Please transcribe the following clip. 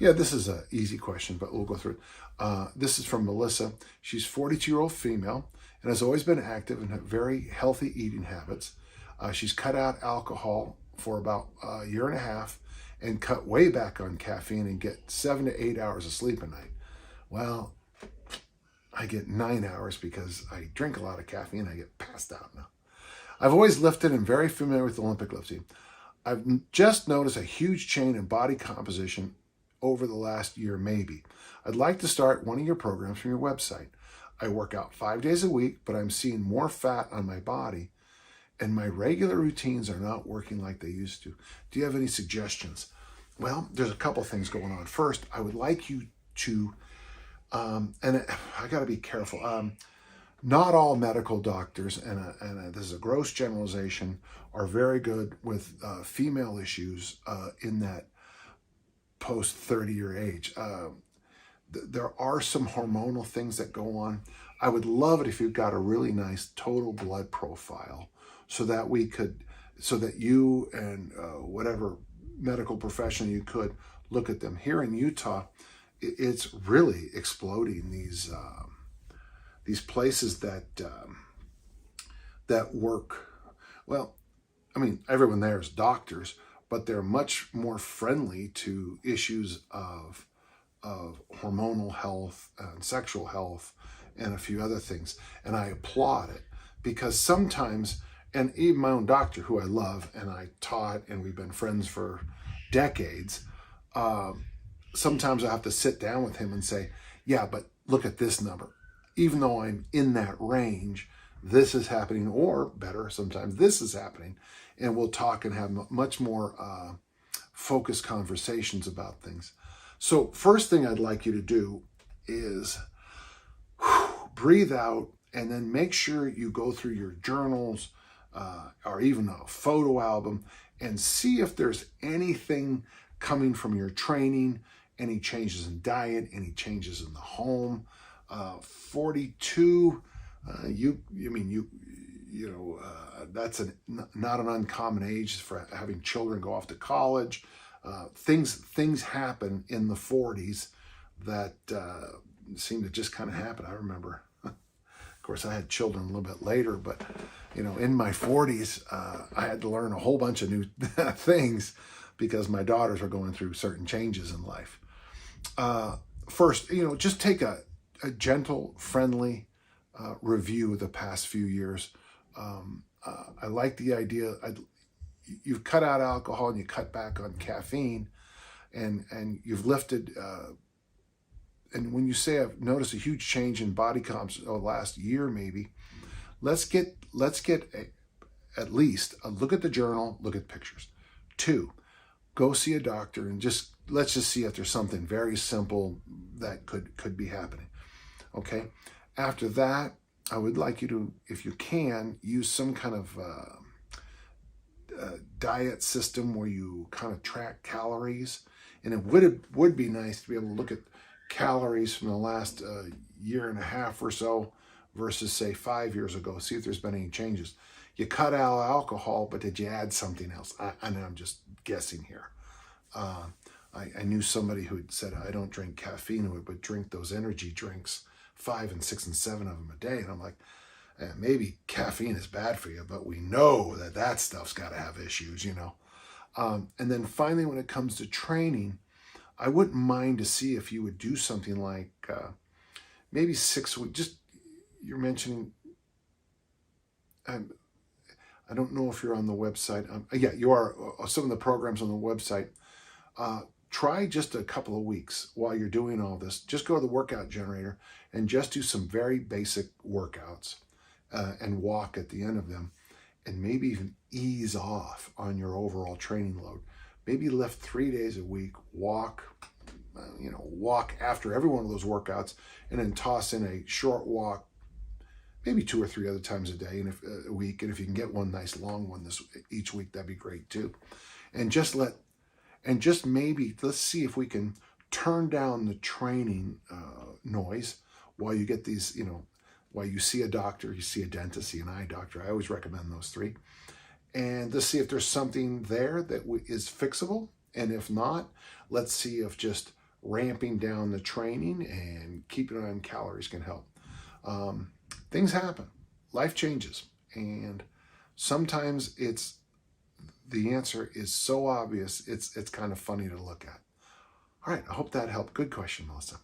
Yeah, this is an easy question, but we'll go through it. This is from Melissa. She's 42-year-old female and has always been active and have very healthy eating habits. She's cut out alcohol for about a year and a half and cut way back on caffeine and get 7 to 8 hours of sleep a night. Well, I get 9 hours because I drink a lot of caffeine. I get passed out now. I've always lifted and very familiar with Olympic lifting. I've just noticed a huge change in body composition over the last year, maybe. I'd like to start one of your programs from your website. I work out 5 days a week, but I'm seeing more fat on my body and my regular routines are not working like they used to. Do you have any suggestions? Well, there's a couple things going on. First, I would like you to, and I gotta be careful. Not all medical doctors, and this is a gross generalization, are very good with female issues in that post 30-year age. There are some hormonal things that go on. I would love it if you got a really nice total blood profile so that you and whatever medical professional you could look at them. Here in Utah, it's really exploding these places that work. Well, I mean, everyone there is doctors, but they're much more friendly to issues of hormonal health and sexual health and a few other things. And I applaud it because sometimes, and even my own doctor, who I love and I taught and we've been friends for decades, sometimes I have to sit down with him and say, yeah, but look at this number. Even though I'm in that range, this is happening, or better, sometimes this is happening. And we'll talk and have much more focused conversations about things. So first thing I'd like you to do is breathe out and then make sure you go through your journals or even a photo album and see if there's anything coming from your training, any changes in diet, any changes in the home. 42, that's not an uncommon age for having children go off to college. Things happen in the 40s that seem to just kind of happen. I remember, of course, I had children a little bit later, but in my 40s, I had to learn a whole bunch of new things because my daughters were going through certain changes in life. First, just take a gentle, friendly review of the past few years. I like the idea. You've cut out alcohol and you cut back on caffeine, and you've lifted. And when you say I've noticed a huge change in body comps over the last year, maybe, let's get at least a look at the journal, look at pictures. 2, go see a doctor and let's just see if there's something very simple that could be happening. Okay. After that, I would like you to, if you can, use some kind of diet system where you kind of track calories. And it would be nice to be able to look at calories from the last year and a half or so versus, say, 5 years ago, see if there's been any changes. You cut out alcohol, but did you add something else? I know I'm just guessing here. I knew somebody who had said, I don't drink caffeine, but drink those energy drinks, 5 and 6 and 7 of them a day. And I'm like, maybe caffeine is bad for you, but we know that stuff's got to have issues, And then finally, when it comes to training, I wouldn't mind to see if you would do something like maybe 6 weeks. Just, you're mentioning, I don't know if you're on the website. Yeah, you are. Some of the programs on the website. Try just a couple of weeks while you're doing all this. Just go to the workout generator and just do some very basic workouts and walk at the end of them, and maybe even ease off on your overall training load. Maybe lift 3 days a week, walk after every one of those workouts, and then toss in a short walk, maybe 2 or 3 other times a day and a week. And if you can get one nice long one each week, that'd be great too. And just maybe let's see if we can turn down the training noise while you get these, while you see a doctor, you see a dentist, see an eye doctor. I always recommend those 3. And let's see if there's something there that is fixable. And if not, let's see if just ramping down the training and keeping an eye on calories can help. Things happen, life changes, and sometimes the answer is so obvious, it's kind of funny to look at. All right, I hope that helped. Good question, Melissa.